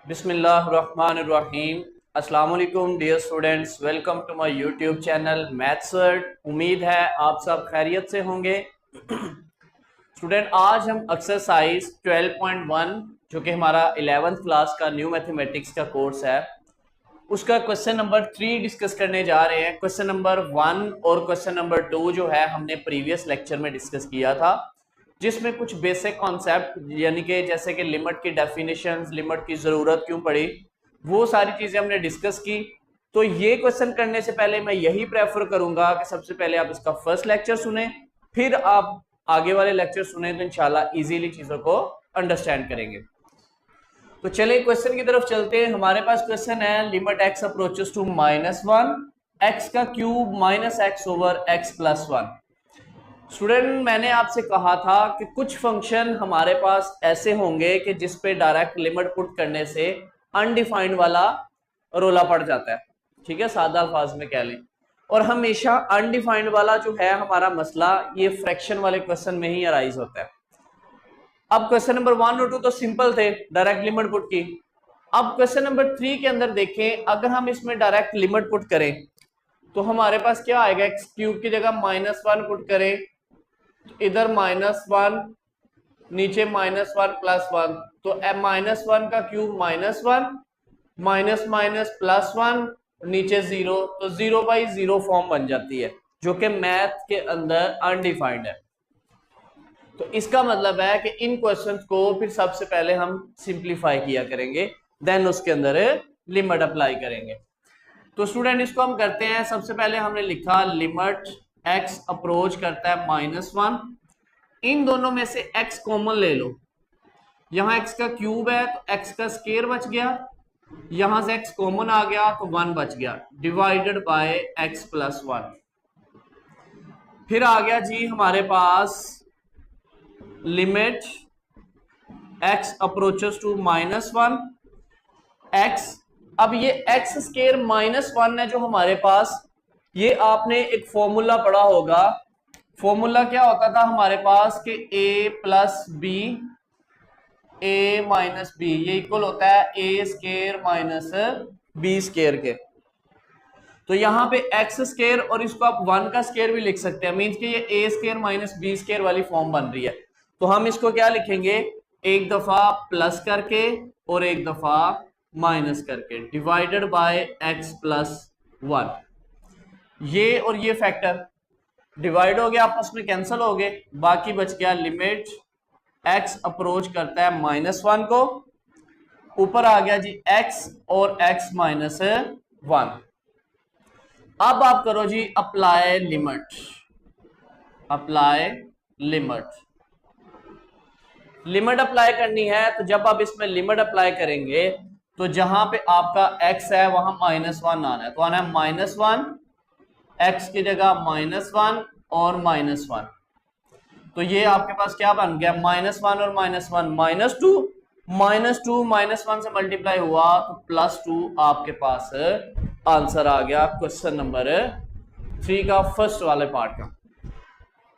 बिस्मिल्लाहिर्रहमानिर्रहीम। अस्सलाम वालेकुम dear students, welcome to my YouTube channel Maths World. उम्मीद है आप सब खैरियत से होंगे। स्टूडेंट, आज हम एक्सरसाइज 12.1 जो कि हमारा 11th क्लास का न्यू मैथमेटिक्स का कोर्स है, उसका क्वेश्चन नंबर 3 डिस्कस करने जा रहे हैं। क्वेश्चन नंबर 1 और क्वेश्चन नंबर 2 जो है हमने प्रीवियस लेक्चर में डिस्कस किया था, जिसमें कुछ बेसिक कॉन्सेप्ट यानी कि जैसे कि लिमिट की डेफिनेशंस, लिमिट की ज़रूरत क्यों पड़ी, वो सारी चीज़ें हमने डिस्कस की। तो ये क्वेश्चन करने से पहले मैं यही प्रेफर करूंगा कि सबसे पहले आप इसका फर्स्ट लेक्चर सुने, फिर आप आगे वाले लेक्चर सुने, तो इंशाल्लाह इजीली चीज़ों को अंडरस्टैंड करेंगे। तो चलिए क्वेश्चन की तरफ चलते हैं। हमारे पास क्वेश्चन है limit X approaches to -1 X का cube minus X over X plus 1। Student, मैंने आपसे कहा था कि कुछ फंक्शन हमारे पास ऐसे होंगे कि जिस पे डायरेक्ट लिमिट पुट करने से अनडिफाइंड वाला रोला पड़ जाता है। ठीक है, सादा अल्फाज में कह लें। और हमेशा अनडिफाइंड वाला जो है हमारा मसला, ये फ्रैक्शन वाले क्वेश्चन में ही अराइज होता है। अब क्वेश्चन नंबर 1 और 2 तो सिंपल थे, डायरेक्ट लिमिट पुट की। अब क्वेश्चन नंबर 3 के अंदर देखें, अगर हम इसमें डायरेक्ट लिमिट पुट करें तो हमारे पास क्या आएगा, एक्स क्यूब की जगह -1 पुट करें, इधर -1, नीचे -1 प्लस 1, तो -1 का क्यूब -1, माइनस माइनस प्लस 1, नीचे 0, तो 0/0 फॉर्म बन जाती है, जो कि मैथ के अंदर अनडिफाइंड है। तो इसका मतलब है कि इन क्वेश्चंस को फिर सबसे पहले हम सिंप्लीफाई किया करेंगे, देन उसके अंदर लिमिट अप्लाई करेंगे। तो स्टूडेंट, इसको हम करते हैं। सबसे पहले हमने लिखा लिमिट एक्स अप्रोच करता है -1, इन दोनों में से x कॉमन ले लो। यहां x का क्यूब है तो x का स्क्वायर बच गया, यहां से x कॉमन आ गया तो 1 बच गया, डिवाइडेड बाय x प्लस 1। फिर आ गया जी हमारे पास limit x approaches to -1 x। अब ये x स्क्वायर -1 है जो हमारे पास, ये आपने एक फॉर्मूला पढ़ा होगा। फॉर्मूला क्या होता था हमारे पास कि a plus B, a minus B, ये इक्वल होता है a square minus B square के। तो यहाँ पे x स्क्वायर और इसको आप 1 का स्क्वायर भी लिख सकते हैं, मीन्स कि ये a square minus B square वाली फॉर्म बन रही है। तो हम इसको क्या लिखेंगे, एक दफा प्लस करके और एक दफा माइनस करके, डिवाइडेड बाय x प्लस 1। ये और ये फैक्टर डिवाइड हो गया, आपस में कैंसिल हो गए, बाकी बच गया लिमिट x अप्रोच करता है -1 को, ऊपर आ गया जी x और x माइनस 1। अब आप करो जी apply limit, apply limit. Limit apply करनी है तो जब आप इसमें लिमिट अप्लाई करेंगे तो जहां पे आपका x है वहां -1 आना है, तो आना है -1, x की जगह -1 और -1। तो ये आपके पास क्या बन गया, -1 और -1 -2, -1 से मल्टीप्लाई हुआ तो +2 आपके पास आंसर आ गया क्वेश्चन नंबर 3 का फर्स्ट वाले पार्ट का।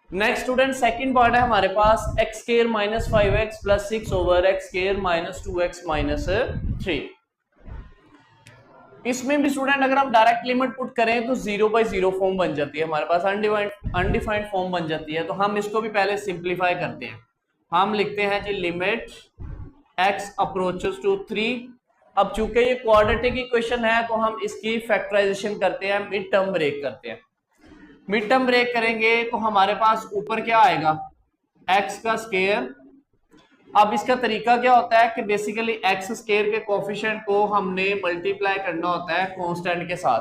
नेक्स्ट स्टूडेंट, सेकंड पार्ट है हमारे पास x square -5x plus 6 over x square -2x minus 3। इसमें भी स्टूडेंट अगर हम डायरेक्ट लिमिट पुट करें तो 0/0 फॉर्म बन जाती है हमारे पास, अनडिफाइंड फॉर्म बन जाती है। तो हम इसको भी पहले सिंप्लीफाई करते हैं। हम लिखते हैं जी लिमिट x अप्रोचेस टू 3। अब चूंकि ये क्वाड्रेटिक इक्वेशन है तो हम इसकी फैक्टराइजेशन करते हैं, मिड टर्म ब्रेक करते हैं। मिड टर्म ब्रेक करेंगे तो हमारे पास ऊपर क्या आएगा, x का स्क्वायर। अब इसका तरीका क्या होता है कि बेसिकली एक्स स्क्वायर के कोफिशिएंट को हमने मल्टीप्लाई करना होता है कांस्टेंट के साथ।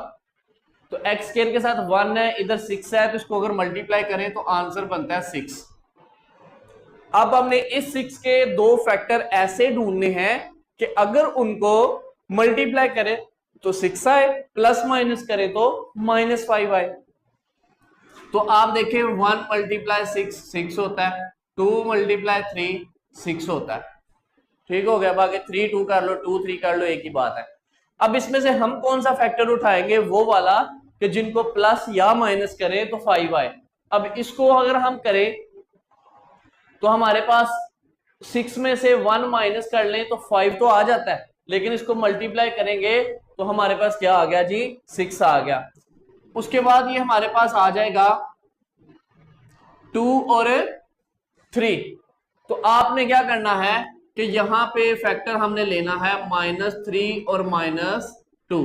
तो एक्स स्क्वायर के साथ 1 है, इधर 6 है, तो इसको अगर मल्टीप्लाई करें तो आंसर बनता है 6। अब हमने इस 6 के दो फैक्टर ऐसे ढूंढने हैं कि अगर उनको मल्टीप्लाई करें तो 6 आए, प्लस माइनस करें तो -5 आए। तो आप देखें 1 × 6 6 होता है, 2 × 3 6 होता है, ठीक हो गया। बाकी 3 2 कर लो, 2 3 कर लो, एक ही बात है। अब इसमें से हम कौन सा फैक्टर उठाएंगे, वो वाला कि जिनको प्लस या माइनस करें तो 5 आए। अब इसको अगर हम करें तो हमारे पास 6 में से 1 माइनस कर लें तो 5 तो आ जाता है, लेकिन इसको मल्टीप्लाई करेंगे तो हमारे पास क्या आ गया जी 6 आ गया। उसके बाद ये हमारे पास आ जाएगा 2 और 3। तो आपने क्या करना है कि यहां पे फैक्टर हमने लेना है -3 और -2,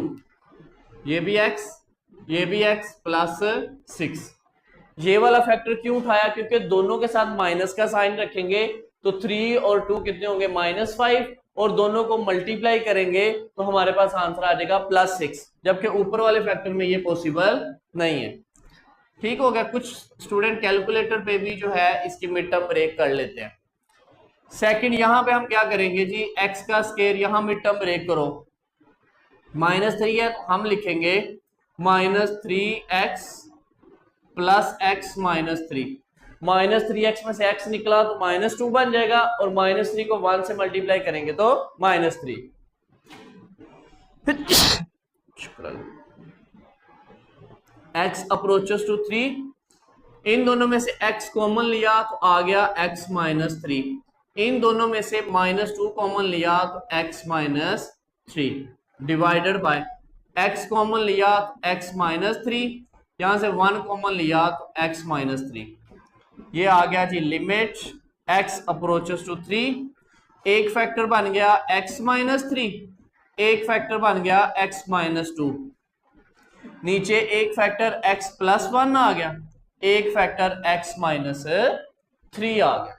ये भी x प्लस 6। ये वाला फैक्टर क्यों उठाया, क्योंकि दोनों के साथ माइनस का साइन रखेंगे तो 3 और 2 कितने होंगे -5, और दोनों को मल्टीप्लाई करेंगे तो हमारे पास आंसर आ जाएगा +6, जबकि ऊपर वाले फैक्टर में ये पॉसिबल नहीं है। ठीक हो गया। कुछ स्टूडेंट कैलकुलेटर पे भी जो है इसकी मिड टर्म ब्रेक कर लेते हैं। सेकंड, यहां पे हम क्या करेंगे जी, x का स्क्वायर, यहां मिड टर्म ब्रेक करो, -3 है तो हम लिखेंगे -3x प्लस x -3। -3x में से x निकला तो -2 बन जाएगा, और -3 को 1 से मल्टीप्लाई करेंगे तो -3। x अप्रोचेस टू 3, इन दोनों में से x कॉमन लिया तो आ गया x -3, इन दोनों में से -2 कॉमन लिया तो x -3, divided by x common लिया तो x -3, यहां से 1 कॉमन लिया तो x -3। ये आ गया जी लिमिट x अप्रोचेस टू 3। एक फैक्टर बन गया x -3, एक फैक्टर बन गया x -2, नीचे एक फैक्टर x +1 आ गया, एक फैक्टर x -3 आ गया।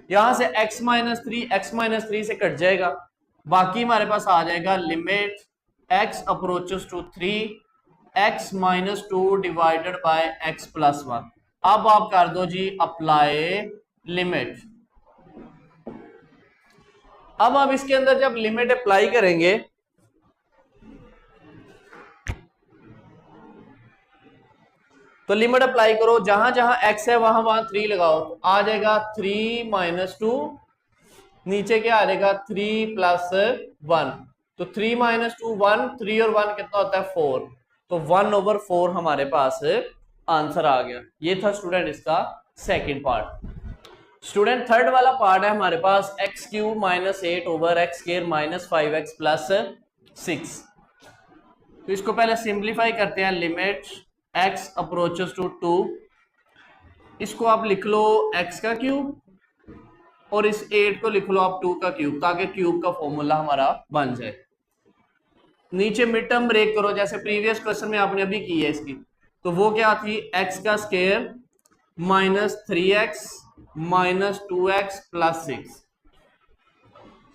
यहां से x -3 से कट जाएगा, बाकी हमारे पास आ जाएगा limit x approaches to 3 x -2 divided by x +1। अब आप कर दो जी अप्लाई लिमिट। अब आप इसके अंदर जब लिमिट अप्लाई करेंगे तो लिमिट अप्लाई करो, जहां जहां x है वहां वहां 3 लगाओ, तो आ जाएगा 3 - 2, नीचे क्या आ जाएगा 3 + 1, तो 3 - 2 1, 3 और 1 कितना होता है 4, तो 1/4 हमारे पास आंसर आ गया। ये था स्टूडेंट इसका सेकंड पार्ट। स्टूडेंट थर्ड वाला पार्ट है हमारे पास x³ -8 x² -5x + 6। तो इसको पहले सिंप्लीफाई करते हैं, लिमिट x अप्रोचेस टू 2, इसको आप लिख लो x का क्यूब और इस 8 को लिख लो आप 2 का क्यूब, ताकि क्यूब का फॉर्मूला हमारा बन जाए। नीचे मिड टर्म ब्रेक करो, जैसे प्रीवियस क्वेश्चन में आपने अभी की है इसकी, तो वो क्या थी, x का स्क्वायर -3x -2x + 6,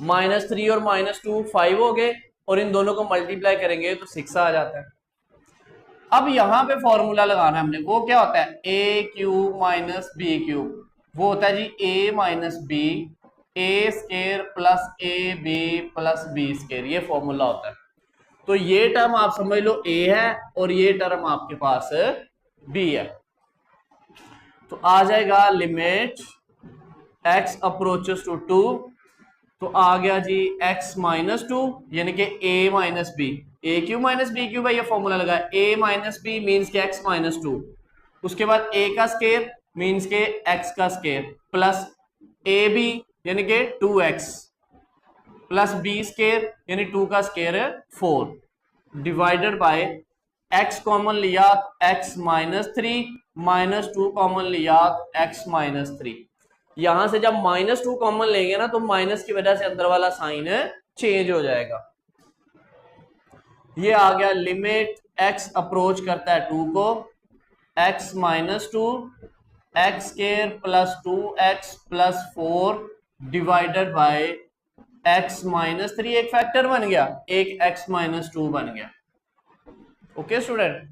-3 और -2 5 हो गए, और इन दोनों को मल्टीप्लाई करेंगे तो 6 आ जाता है। अब यहां पे फॉर्मूला लगाना है हमने, वो क्या होता है a³ - b³, वो होता है जी a - b a² + ab + b², ये फॉर्मूला होता है। तो ये टर्म आप समझ लो a है और ये टर्म आपके पास b है, तो आ जाएगा लिमिट x अप्रोचेस टू 2, तो आ गया जी x -2 यानी कि a - b, a³ - b³ है, ये फॉर्मूला लगा है, a - b मींस के x -2, उसके बाद a का स्क्वायर मींस के x का स्क्वायर प्लस ab यानी कि 2x प्लस b² यानी 2 का square 4, divided by x common लिया x -3 -2 कॉमन लिया x -3। यहां से जब -2 कॉमन लेंगे ना तो माइनस की वजह से अंदर वाला साइन चेंज हो जाएगा। ये आ गया लिमिट x अप्रोच करता है 2 को, x -2 x² + 2x + 4 divided by x -3, एक फैक्टर बन गया, एक x -2 बन गया। ओके स्टूडेंट,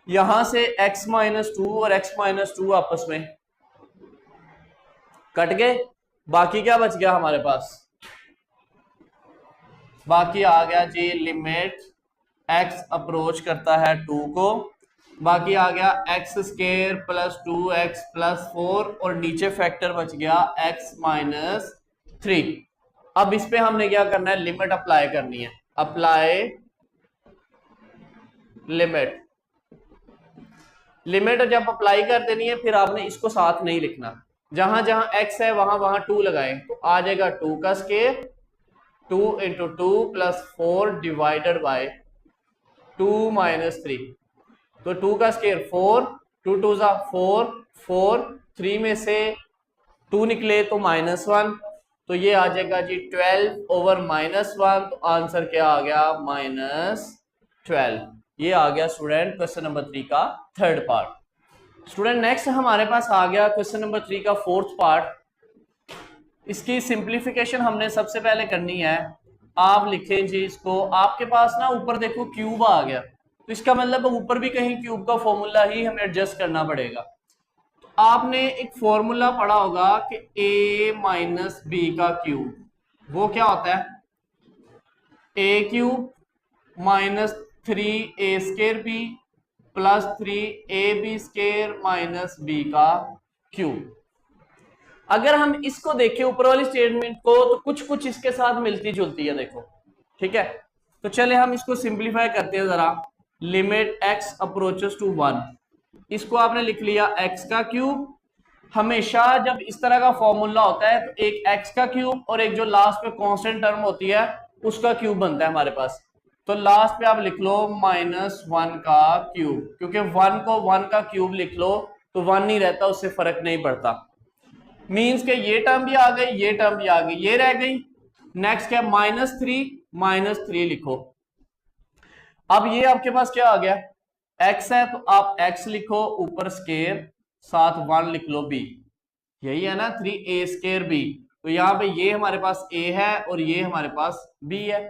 यहां से x -2 और x -2 आपस में कट गए, बाकी क्या बच गया हमारे पास, बाकी आ गया जी लिमिट x अप्रोच करता है 2 को, बाकी आ गया x² + 2x + 4 और नीचे फैक्टर बच गया x -3। अब इस पे हमने क्या करना है, लिमिट अप्लाई करनी है, अप्लाई लिमिट। लिमिट जब अप्लाई कर देनी है फिर आपने इसको साथ नहीं लिखना, जहां जहां x है वहां वहां 2 लगाएं, तो आ जाएगा 2 का square 2 into 2 plus 4 divided by 2 minus 3। तो 2 का स्क्वायर 4, 2 2 जा 4, 4 3 में से 2 निकले तो -1, तो ये आ जाएगा जी 12 ओवर -1। तो आंसर क्या आ गया? -12। ये आ गया स्टूडेंट क्वेश्चन नंबर 3 का थर्ड पार्ट। स्टूडेंट नेक्स्ट हमारे पास आ गया क्वेश्चन नंबर 3 का फोर्थ पार्ट। इसकी सिंप्लीफिकेशन हमने सबसे पहले करनी है। आप लिखें जी इसको, आपके पास ना ऊपर देखो क्यूब आ गया, तो इसका मतलब ऊपर भी कहीं क्यूब का फॉर्मूला ही हमें एडजस्ट करना पड़ेगा। तो आपने एक फॉर्मूला पढ़ा होगा कि a माइनस बी का क्यूब, वो क्या होता है? A cube minus 3a² B plus 3ab² minus B का क्यूब। अगर हम इसको देखें ऊपर वाली स्टेटमेंट को, तो कुछ कुछ इसके साथ मिलती जुलती है, देखो ठीक है। तो चले हम इसको सिंप्लीफाई करते हैं जरा। लिमिट x अप्रोचेस टू 1, इसको आपने लिख लिया x का क्यूब। हमेशा जब इस तरह का फॉर्मूला होता है तो एक x का क्यूब और एक जो लास्ट पे कांस्टेंट टर्म होती है उसका क्यूब बनता है हमारे पास। तो लास्ट पे आप लिख लो -1 का क्यूब, क्योंकि 1 को 1 का क्यूब लिख लो तो 1 नहीं रहता, उससे फर्क नहीं पड़ता। मीन्स के ये टर्म भी आ गई, ये टर्म भी आ गई, ये रह गई। नेक्स्ट क्या? -3 लिखो। अब ये आपके पास क्या आ गया? x है तो आप x लिखो, ऊपर स्केयर, साथ 1 लिख लो b, यही है ना 3a² b। तो यहाँ पे ये हमारे पास a है और ये हमारे पास b है।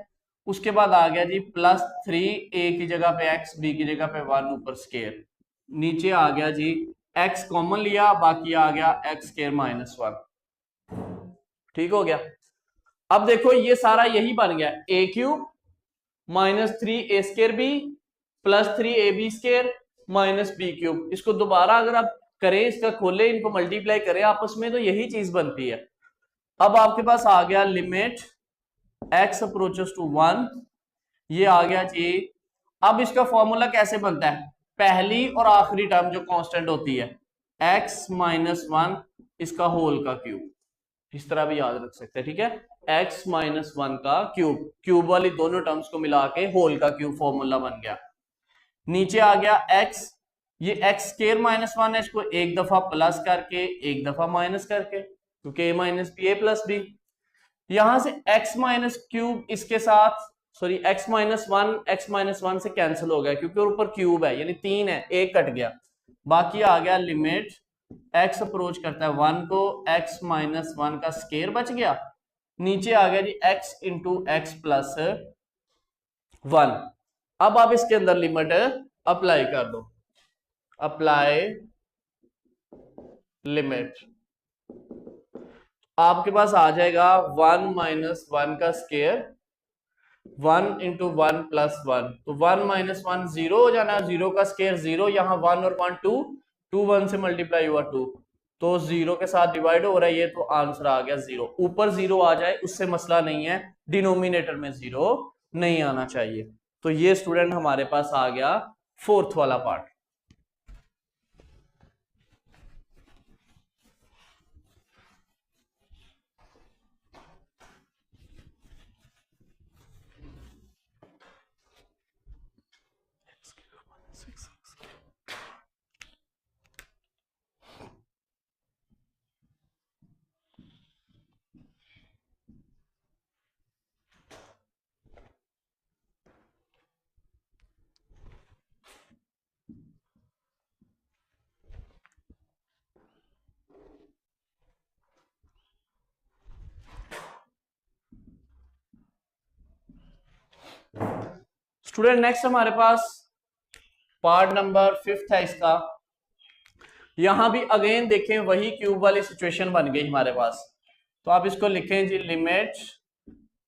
उसके बाद आ गया जी +3, a की जगह पे x, b की जगह पे 1, ऊपर स्केयर, नीचे आ गया जी x कॉमन लिया, बाकी आ गया x² -1। ठीक हो गया। अब देखो ये सारा यही बन गया a cube -3a² b plus 3ab² minus b cube. इसको दोबारा अगर आप करें, इसका खोले, इनको मल्टीप्लाई करें आपस में, तो यही चीज बनती है। अब आपके पास आ गया लिमिट x अप्रोचेस टू 1, ये आ गया जी। अब इसका फॉर्मूला कैसे बनता है? पहली और आखिरी टर्म जो कांस्टेंट होती है x -1 इसका होल का क्यूब, इस तरह भी याद रख सकते हैं, ठीक है। x -1 का क्यूब, क्यूब वाली दोनों टर्म्स को मिला के होल का क्यूब फॉर्मूला बन गया। नीचे आ गया x, ये x² -1 है, इसको एक दफा प्लस करके एक दफा माइनस करके, क्योंकि a minus B a plus B. यहां से x माइनस क्यूब इसके साथ, सॉरी x -1 से कैंसिल हो गया, क्योंकि ऊपर क्यूब है यानी 3 है, एक कट गया। बाकी आ गया लिमिट x अप्रोच करता है 1 को, x -1 का स्केयर बच गया। नीचे आ गया जी x इंटू x प्लस 1। अब आप इसके अंदर लिमिट अप्लाई कर दो, अप्लाई लिमिट, आपके पास आ जाएगा 1 -1 का स्केयर, 1 इंटू 1 प्लस 1। तो 1 -1 0 हो जाना, 0 का स्केयर 0, यहाँ 1 और 1 2, 2 1 से मल्टीप्लाई हुआ 2, तो 0 के साथ डिवाइड हो रहा है ये, तो आंसर आ गया 0। ऊपर 0 आ जाए उससे मसला नहीं है, डिनोमिनेटर में 0 नहीं आना चाहिए। तो ये स्टूडेंट हमारे पास आ गया फोर्थ वाला पार्ट। स्टूडेंट नेक्स्ट हमारे पास पार्ट नंबर 5 है इसका। यहां भी अगेन देखें वही क्यूब वाली सिचुएशन बन गई हमारे पास। तो आप इसको लिखें जी limit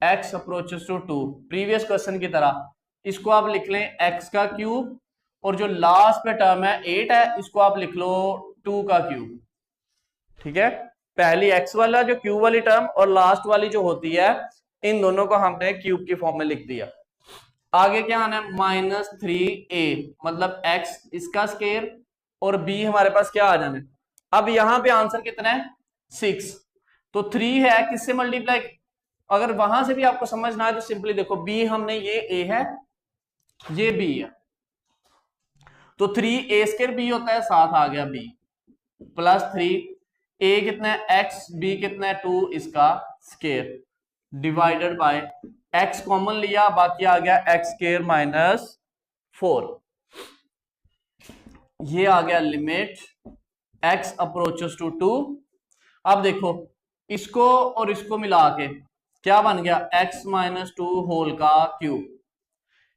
x approaches to 2, previous question की तरह इसको आप लिख लें x का क्यूब, और जो लास्ट पे टर्म है 8 है, इसको आप लिख लो 2 का क्यूब, ठीक है। पहली x वाला जो क्यूब वाली टर्म और लास्ट वाली जो होती है, इन दोनों को हमने क्यूब की फॉर्म में लिख दिया। आगे क्या आना है? -3a, मतलब x इसका स्केयर और b हमारे पास क्या आ जाना है। अब यहां पे आंसर कितना है? 6। तो 3 है, किससे मल्टीप्लाई? अगर वहां से भी आपको समझ ना आए तो सिंपली देखो, बी हमने ये ए है, ये बी है, तो 3a² बी होता है, साथ आ गया बी प्लस 3, ए कितना है एक्स, बी कितना है 2, इसका square divided bye x common लिया, बाकी आ गया x² माइनस 4। ये आ गया लिमिट x अप्रोचेस टू 2। अब देखो इसको और इसको मिला के क्या बन गया, x माइनस 2 होल का क्यूब।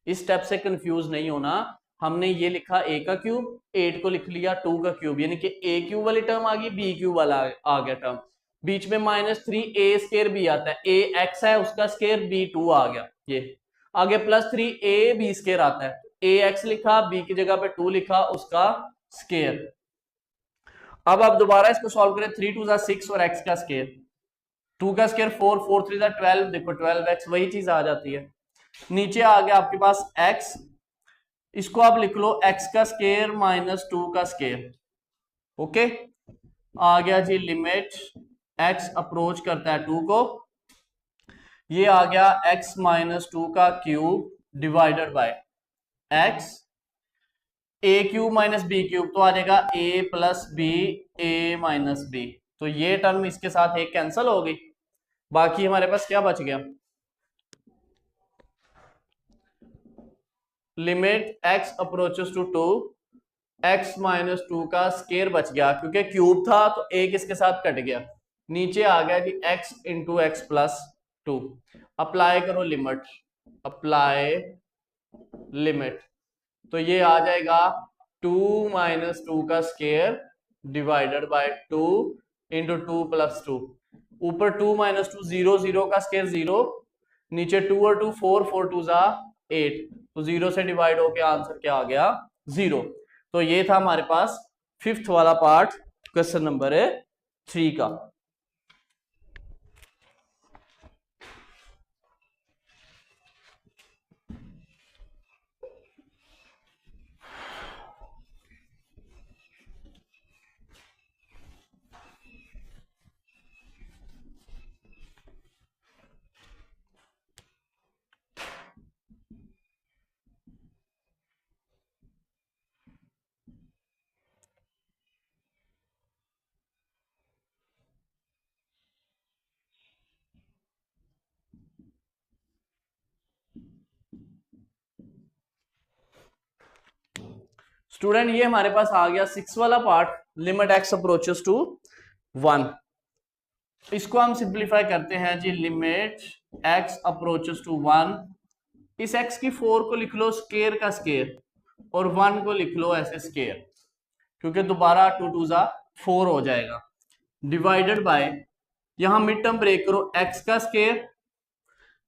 इस स्टेप से कंफ्यूज नहीं होना, हमने ये लिखा a का क्यूब, 8 को लिख लिया 2 का क्यूब, यानी कि a क्यूब वाली टर्म आ गई, b क्यूब वाला आ गया टर्म, बीच में -3a² भी आता है, a x है उसका स्केयर, b 2 आ गया, ये आगे +3a b² आता है, a x लिखा, b की जगह पे 2 लिखा, उसका स्केयर। अब आप दोबारा इसको सॉल्व करें, 3 2 6 और x का स्केयर, 2 का स्केयर 4, 4 3 12, देखो 12x वही चीज आ जाती है। नीचे आ गया आपके पास x, इसको आप लिख लो x का स्केयर माइनस 2 का स्केयर। ओके, आ गया जी लिमिट x अप्रोच करता है 2 को, ये आ गया x माइनस 2 का cube divided by x, a cube minus B cube तो आ जाएगा a plus B, a minus B, तो ये टर्म इसके साथ एक कैंसिल हो गई, बाकी हमारे पास क्या बच गया, limit x approaches to 2, x minus 2 का स्केयर बच गया, क्योंकि क्यूब था तो एक इसके साथ कट गया, नीचे आ गया कि x into x plus 2। Apply करो लिमिट, अप्लाई लिमिट, तो ये आ जाएगा 2 माइनस 2 का square divided bye 2 into 2 plus 2, ऊपर 2 माइनस 2 0, 0 का स्केयर 0, नीचे 2 और 2 4, 4 2 8, तो 0 से डिवाइड होके आंसर क्या आ गया 0। तो ये था हमारे पास 5th वाला पार्ट क्वेश्चन नंबर 3 का। स्टूडेंट ये हमारे पास आ गया 6 वाला part, limit x approaches to 1। इसको हम सिंप्लीफाई करते हैं जी, लिमिट x अप्रोचेस टू 1, इस x की 4 को लिख लो स्केयर का स्केयर और 1 को लिख लो ऐसे स्केयर, क्योंकि दोबारा 2 2 4 हो जाएगा, डिवाइडेड बाय, यहां मिड टर्म ब्रेक करो, x का स्केयर,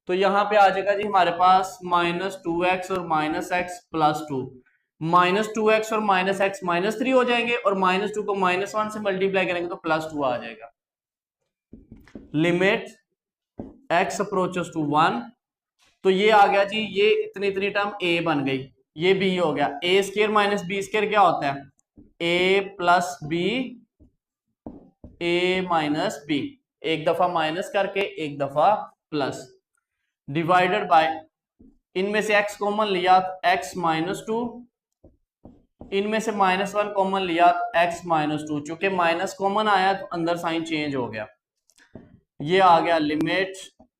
तो यहां पे आ जाएगा जी हमारे पास -2x और -x प्लस 2, -2x और -x -3 हो जाएंगे, और -2 को -1 से मल्टीप्लाई करेंगे तो +2 आ जाएगा। लिमिट x अप्रोचेस टू 1, तो ये आ गया जी, ये इतनी इतनी टर्म a बन गई, ये b हो गया, a² माइनस b² क्या होता है, a plus b, a minus b, एक दफा माइनस करके एक दफा प्लस, डिवाइडेड बाय, इनमें से x कॉमन लिया तो x माइनस 2, इनमें से -1 कॉमन लिया तो x माइनस 2, चूंकि माइनस कॉमन आया तो अंदर साइन चेंज हो गया, ये आ गया limit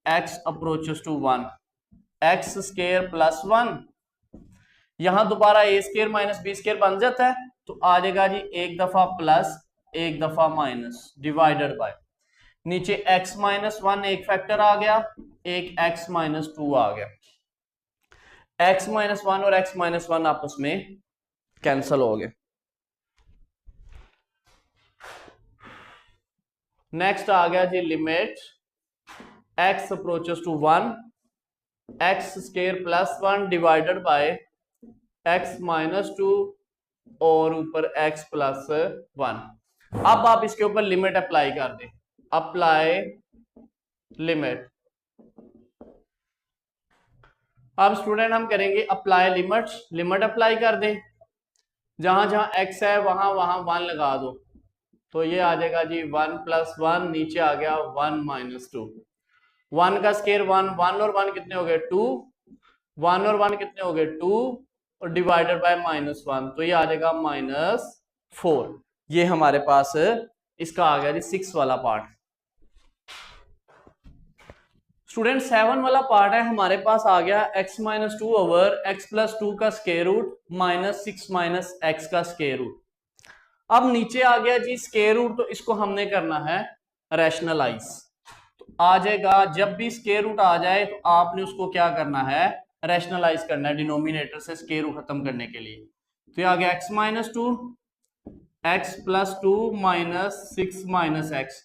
x approaches to 1, x square plus 1, यहां दोबारा a² माइनस b² बन जाता है, तो आ जाएगा जी एक दफा प्लस एक दफा माइनस, डिवाइडेड बाय, नीचे x माइनस 1 एक फैक्टर आ गया, एक x माइनस 2 आ गया, x माइनस 1 और x माइनस 1 आपस में कैंसल हो गए। नेक्स्ट आ गया जी limit x approaches to 1, x square plus 1 divided by x minus 2 और ऊपर x प्लस 1। अब आप इसके ऊपर लिमिट अप्लाई कर दें, अप्लाई लिमिट। अब स्टूडेंट हम करेंगे अप्लाई लिमिट, लिमिट अप्लाई कर दें, जहां जहां x है वहां वहां 1 लगा दो, तो ये आ जाएगा जी 1 + 1, नीचे आ गया 1 - 2, 1 का स्केयर 1, 1 और 1 कितने हो गए 2, 1 और 1 कितने हो गए 2 और डिवाइडेड बाय -1, तो ये आ जाएगा -4। ये हमारे पास इसका आ गया जी 6 वाला पार्ट। स्टूडेंट 7 वाला पार्ट है हमारे पास आ गया x-2 ओवर x+2 का स्क्वायर रूट -6 - x का स्क्वायर रूट। अब नीचे आ गया जी स्क्वायर रूट, तो इसको हमने करना है रैशनलाइज। तो आ जाएगा, जब भी स्क्वायर रूट आ जाए तो आपने उसको क्या करना है, रैशनलाइज करना है डिनोमिनेटर से स्क्वायर रूट खत्म करने के लिए। तो ये आ गया x-2 x+2 -6 - x।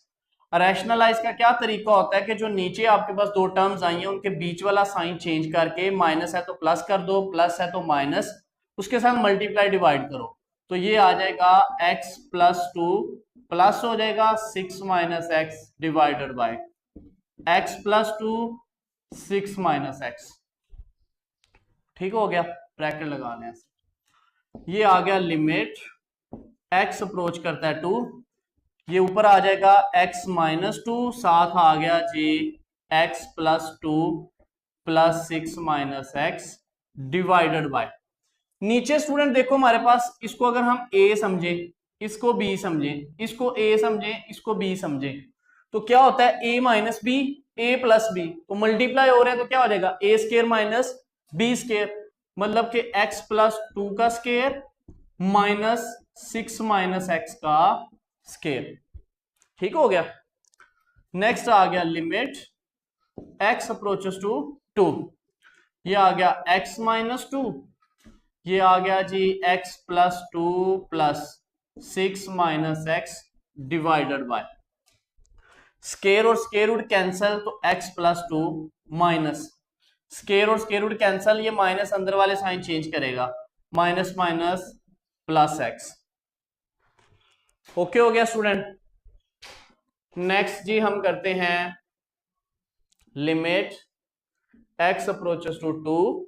रैशनलाइज का क्या तरीका होता है कि जो नीचे आपके पास दो टर्म्स आई हैं उनके बीच वाला साइन चेंज करके, माइनस है तो प्लस कर दो, प्लस है तो माइनस, उसके साथ मल्टीप्लाई डिवाइड करो। तो ये आ जाएगा x+2 प्लस हो जाएगा 6 - x divided bye x+2 6 - x। ठीक हो गया, ब्रैकेट लगा लें। ये आ गया लिमिट x अप्रोच करता है 2, ये ऊपर आ जाएगा x-2, साथ आ गया जी x+2 plus 6 - x divided bye, नीचे स्टूडेंट देखो हमारे पास, इसको अगर हम a समझे, इसको b समझे, इसको a समझे, इसको b समझे, तो क्या होता है a - b, a + b, तो मल्टीप्लाई हो रहे हैं तो क्या हो जाएगा a² - b², मतलब कि x+2 का स्क्वायर -6 - x का स्क्वायर। ठीक हो गया। नेक्स्ट आ गया लिमिट x अप्रोचेस टू 2, ये आ गया x-2, ये आ गया जी x+2 plus 6 - x divided bye, square और स्क्वायर रूट कैंसल, तो x+2 माइनस स्क्वायर और स्क्वायर रूट कैंसल, ये माइनस अंदर वाले साइन चेंज करेगा, minus minus plus x। Okay हो गया स्टूडेंट। नेक्स्ट जी हम करते हैं लिमिट x अप्रोचेस टू 2,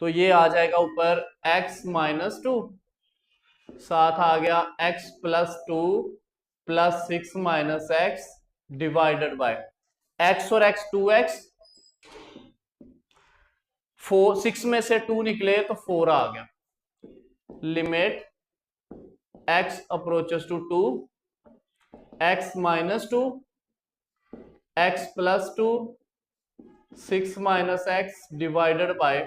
तो ये आ जाएगा ऊपर x-2, साथ आ गया x+2 plus 6 - x divided by x और x 2x, 4 6 में से 2 निकले तो 4 आ गया। Limit x approaches to 2, x-2 x+2 6 - x divided by,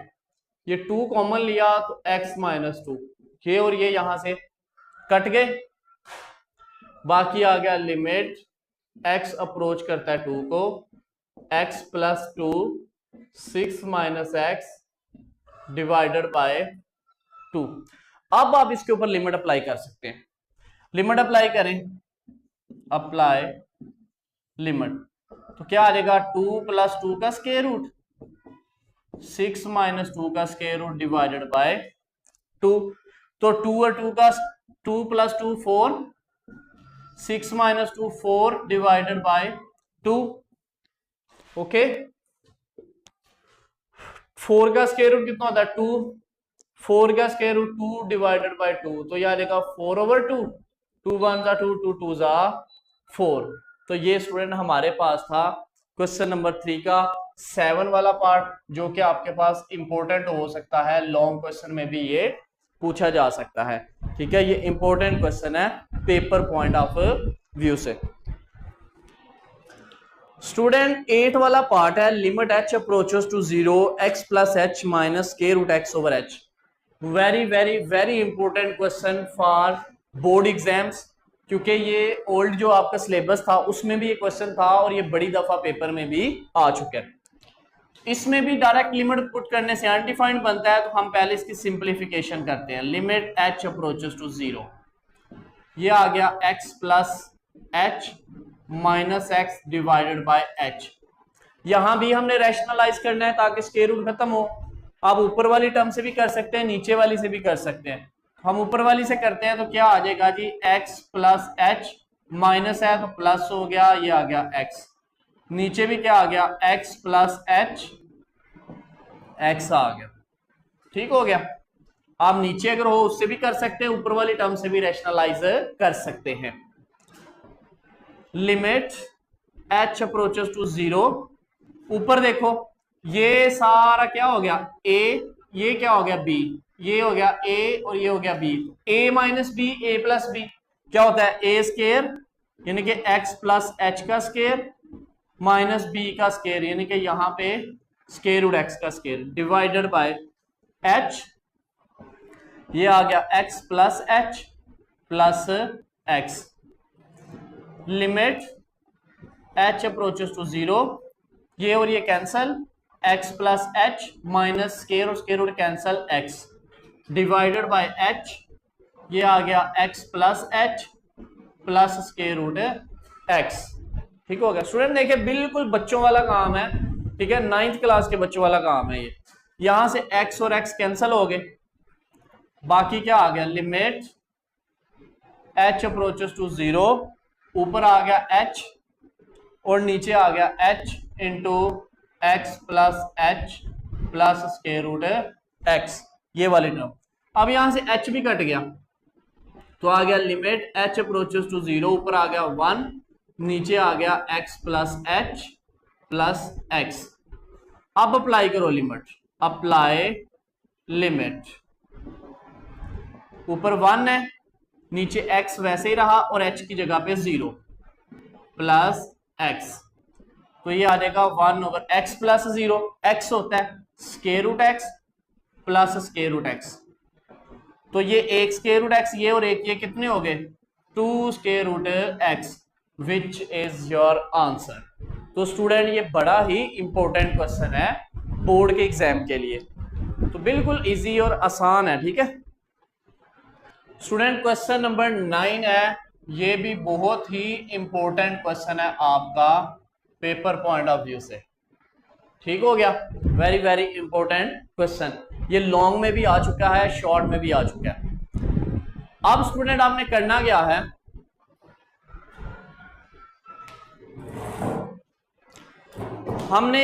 ये 2 कॉमन लिया तो x-2, ये और ये यहां से कट गए, बाकी आ गया लिमिट x अप्रोच करता है 2 को, x+2 6 - x डिवाइडेड बाय 2। अब आप इसके ऊपर लिमिट अप्लाई कर सकते हैं, लिमिट अप्लाई करें, अप्लाई लिमिट, तो क्या आ जाएगा 2 + 2 का स्क्वायर रूट 6 - 2 का स्क्वायर रूट डिवाइडेड बाय 2, तो 2 और 2 का 2 + 2 4, 6 - 2 4 डिवाइडेड बाय 2। ओके, 4 का स्क्वायर रूट कितना होता है 2, 4 का स्क्वायर रूट 2 डिवाइडेड बाय 2, तो यह आ जाएगा 4/2, 2 1 * 2, 2 2 4। तो ये स्टूडेंट हमारे पास था क्वेश्चन नंबर 3 का 7 वाला पार्ट, जो कि आपके पास इंपॉर्टेंट हो सकता है, लॉन्ग क्वेश्चन में भी ये पूछा जा सकता है। ठीक है, ये इंपॉर्टेंट क्वेश्चन है पेपर पॉइंट ऑफ व्यू से। स्टूडेंट 8 वाला पार्ट है limit h approaches to 0 x + h minus square root x/h। Very very very important question for board exams, क्योंकि ये ओल्ड जो आपका सिलेबस था उसमें भी ये क्वेश्चन था और ये बड़ी दफा पेपर में भी आ चुका है। इसमें भी डायरेक्ट लिमिट पुट करने से अनडिफाइंड बनता है, तो हम पहले इसकी सिंप्लीफिकेशन करते हैं। लिमिट h अप्रोचेस टू 0, ये आ गया x + h minus x divided by h। यहां भी हमने रैशनलाइज करना है ताकि स्क्वायर रूट खत्म हो। आप ऊपर वाली टर्म से भी कर सकते हैं, नीचे वाली से भी कर सकते हैं। हम ऊपर वाली से करते हैं तो क्या आ जाएगा जी x + h, माइनस है तो प्लस हो गया, ये आ गया x, नीचे भी क्या आ गया x + h, x आ गया। ठीक हो गया। आप नीचे अगर हो उससे भी कर सकते हैं, ऊपर वाली टर्म से भी रैशनलाइज कर सकते हैं। लिमिट h अप्रोचेस टू 0 ऊपर देखो ये सारा क्या हो गया a, ये क्या हो गया b, ये हो गया a और ये हो गया b। a minus B a plus B क्या होता है a स्केयर यानी कि x प्लस एच का स्केयर माइनस बी का स्केयर यानी कि यहाँ पे स्केयर रूट x का स्केयर डिवाइडेड बाय h, ये आ गया x plus H plus x। Limit h approaches to 0, ये और ये cancel, x plus H minus square और square root cancel x divided by h, ये आ गया x plus H plus square root x। ठीक हो गया स्टूडेंट, देखिए बिल्कुल बच्चों वाला काम है, ठीक है, 9th क्लास के बच्चों वाला काम है ये। यहां से x और x कैंसिल हो गए, बाकी क्या आ गया लिमिट h अप्रोचेस टू 0, ऊपर आ गया h और नीचे आ गया h into x plus H plus square root x, ये वाली टर्म। अब यहां से h भी कट गया तो आ गया लिमिट h अप्रोचेस टू 0, ऊपर आ गया 1, नीचे आ गया x plus H plus x। अब अप्लाई करो लिमिट, अप्लाई लिमिट, ऊपर 1 है, नीचे x वैसे ही रहा और h की जगह पे 0 प्लस x, तो ये आ जाएगा 1 ओवर x प्लस 0, x होता है square root x plus square root x, तो ये एक स्क्वायर रूट x ये और एक ये कितने हो गए 2 square root x, which is your answer. तो स्टूडेंट ये बड़ा ही इंपॉर्टेंट क्वेश्चन है बोर्ड के एग्जाम के लिए, तो बिल्कुल इजी और आसान है। ठीक है स्टूडेंट, क्वेश्चन नंबर 9 है, ये भी बहुत ही इंपॉर्टेंट क्वेश्चन है आपका पेपर पॉइंट ऑफ व्यू से। ठीक हो गया, वेरी वेरी इंपॉर्टेंट क्वेश्चन, ये लॉन्ग में भी आ चुका है, शॉर्ट में भी आ चुका है। अब स्टूडेंट आपने करना क्या है, हमने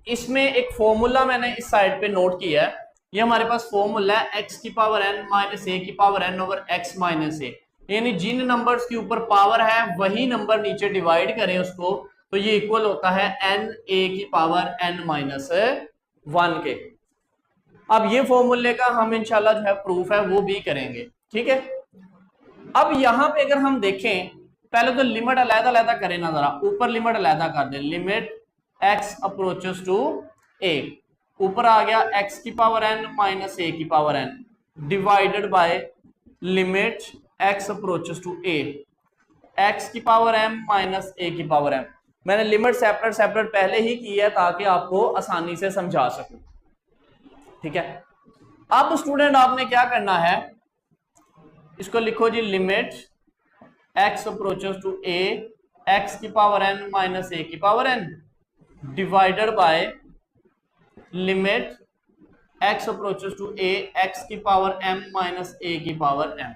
इसमें एक फॉर्मूला मैंने इस साइड पे नोट किया है, ये हमारे पास फॉर्मूला है x की पावर n माइनस ए की power n over x minus A, यानी जिन नंबर्स के ऊपर पावर है वही नंबर नीचे डिवाइड करें उसको, तो ये इक्वल होता है n a की पावर n माइनस 1 के। अब ये फॉर्मूले का हम इंशाल्लाह जो है प्रूफ है वो भी करेंगे। ठीक है, अब यहां पे अगर हम देखें, पहले तो लिमिट अलग अलग करें ना, जरा ऊपर लिमिट अलग कर दें, limit x approaches to a, ऊपर आ गया x की पावर n माइनस a की power n divided by limit x approaches to a, x की पावर m माइनस a की पावर m। मैंने लिमिट सेपरेट सेपरेट पहले ही की है ताकि आपको आसानी से समझा सकूं। ठीक है, अब स्टूडेंट आपने क्या करना है, इसको लिखो जी limit x approaches to a, x की पावर n माइनस a की power n divided by limit x approaches to a, x की पावर m माइनस a की पावर m।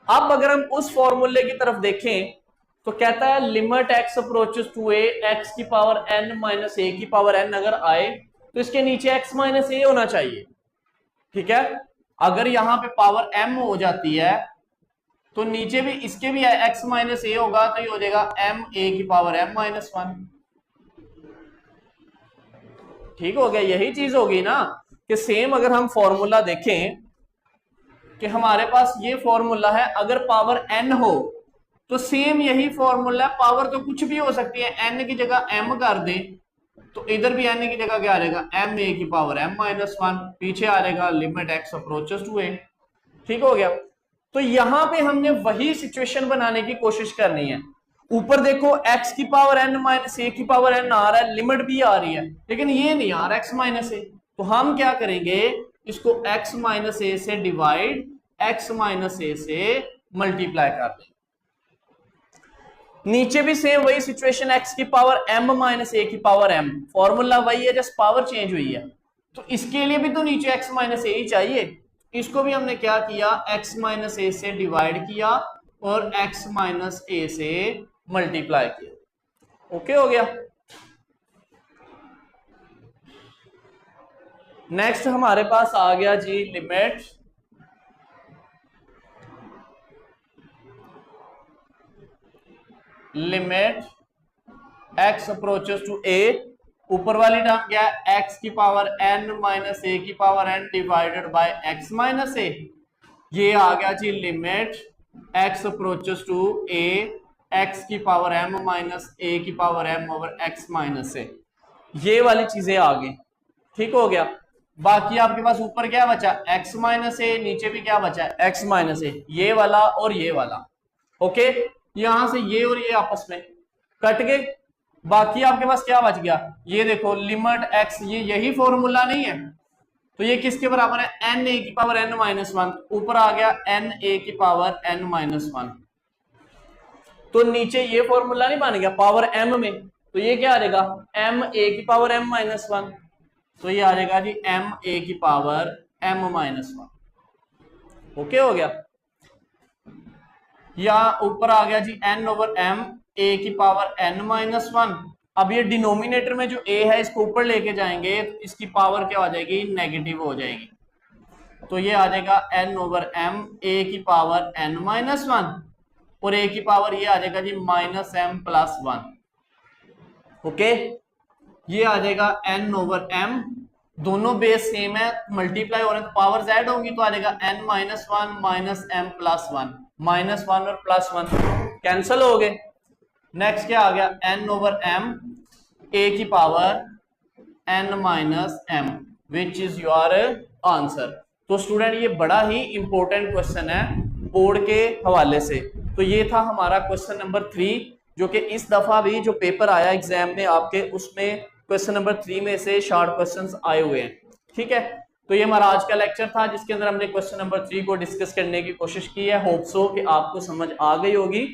अब अगर हम उस फॉर्मूले की तरफ देखें तो कहता है limit x approaches to a, x की पावर n माइनस a की पावर n अगर आए तो इसके नीचे x माइनस a होना चाहिए। ठीक है, अगर यहां पे पावर m हो जाती है तो नीचे भी इसके भी x माइनस a होगा, तो ये हो जाएगा m a की पावर m माइनस 1। ठीक हो गया, यही चीज होगी ना कि सेम अगर हम फॉर्मूला देखें कि हमारे पास ये फॉर्मूला है, अगर पावर n हो तो सेम यही फॉर्मूला, पावर तो कुछ भी हो सकती है, n की जगह m कर दें तो इधर भी n की जगह क्या आ जाएगा m a की पावर m माइनस 1, पीछे आ जाएगा limit x approaches to a। ठीक हो गया, तो यहां पे हमने वही सिचुएशन बनाने की कोशिश करनी है। ऊपर देखो x की पावर n माइनस a की पावर n आ रहा है, लिमिट भी आ रही है, लेकिन ये नहीं आ रहा x माइनस a, तो हम क्या करेंगे, इसको x माइनस a से डिवाइड x माइनस a से मल्टीप्लाई कर दें। नीचे भी सेम वही सिचुएशन, x की पावर m माइनस a की पावर m, फॉर्मूला वही है, जस्ट पावर चेंज हुई है, तो इसके लिए भी तो नीचे x माइनस a ही चाहिए। इसको भी हमने क्या किया, x माइनस a से डिवाइड किया और x माइनस a से मल्टीप्लाई किया। ओके हो गया। नेक्स्ट हमारे पास आ गया जी limit limit x approaches to a, ऊपर वाली टर्म क्या है, x की पावर n माइनस ए की power n divided by x minus A. ये आ गया जी limit x approaches to a x की पावर m माइनस ए की power m over x minus A. ये वाली चीजें आ गई, ठीक हो गया। बाकी आपके पास ऊपर क्या बचा, x माइनस ए, नीचे भी क्या बचा है x माइनस ए, ये वाला और ये वाला। ओके, यहां से ये और ये आपस में कट गए। बाकी आपके पास क्या बच गया, ये देखो लिमिट x, ये यही फॉर्मूला नहीं है, तो ये किसके बराबर है, n a की पावर n माइनस वन। ऊपर आ गया n a की पावर n माइनस वन, तो नीचे ये फॉर्मूला नहीं बन गया पावर m में, तो ये क्या आ जाएगा m a की पावर m माइनस वन, तो ये आ जाएगा जी m a की power m minus one. Okay हो गया। या ऊपर आ गया जी n ओवर m a की पावर n माइनस वन। अब ये डिनोमिनेटर में जो a है इसको ऊपर लेके जाएंगे तो इसकी पावर क्या हो जाएगी, नेगेटिव हो जाएगी, तो ये आ जाएगा n ओवर m a की पावर n माइनस वन, और a की पावर ये आ जाएगा जी minus m plus one. Okay, ये आ जाएगा n ओवर m, दोनों बेस सेम है, मल्टीप्लाई हो रहे हैं तो पावर z होंगी, तो आ जाएगा n minus one minus m plus one, minus one और प्लस वन कैंसिल हो गए। नेक्स्ट क्या आ गया, n ओवर m a की power n minus m, which is your answer. तो स्टूडेंट ये बड़ा ही इंपॉर्टेंट क्वेश्चन है बोर्ड के हवाले से। तो ये था हमारा क्वेश्चन नंबर 3, जो कि इस दफा भी जो पेपर आया एग्जाम में आपके, उसमें क्वेश्चन नंबर 3 में से शॉर्ट क्वेश्चंस आए हुए हैं। ठीक है, तो ये हमारा आज का लेक्चर था जिसके अंदर हमने क्वेश्चन नंबर 3 को डिस्कस करने की कोशिश की है। होप सो कि आपको समझ आ गई होगी।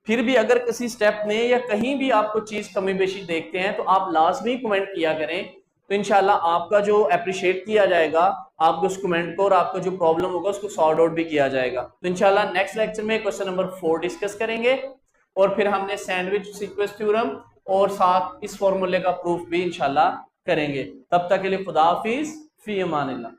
फिर भी अगर किसी स्टेप में या कहीं भी आपको चीज कमी बेशी देखते हैं तो आप लाजमी कमेंट किया करें, तो इंशाल्लाह आपका जो अप्रिशिएट किया जाएगा आपके उस कमेंट को, और आपको जो प्रॉब्लम होगा उसको सॉर्ट आउट भी किया जाएगा। तो इंशाल्लाह नेक्स्ट लेक्चर में क्वेश्चन नंबर 4 डिस्कस करेंगे, और फिर हमने सैंडविच सीक्वेंस थ्योरम और साथ इस फॉर्मूले का प्रूफ भी इंशाल्लाह करेंगे। तब तक के लिए खुदा हाफिज, फी अमानिल्लाह।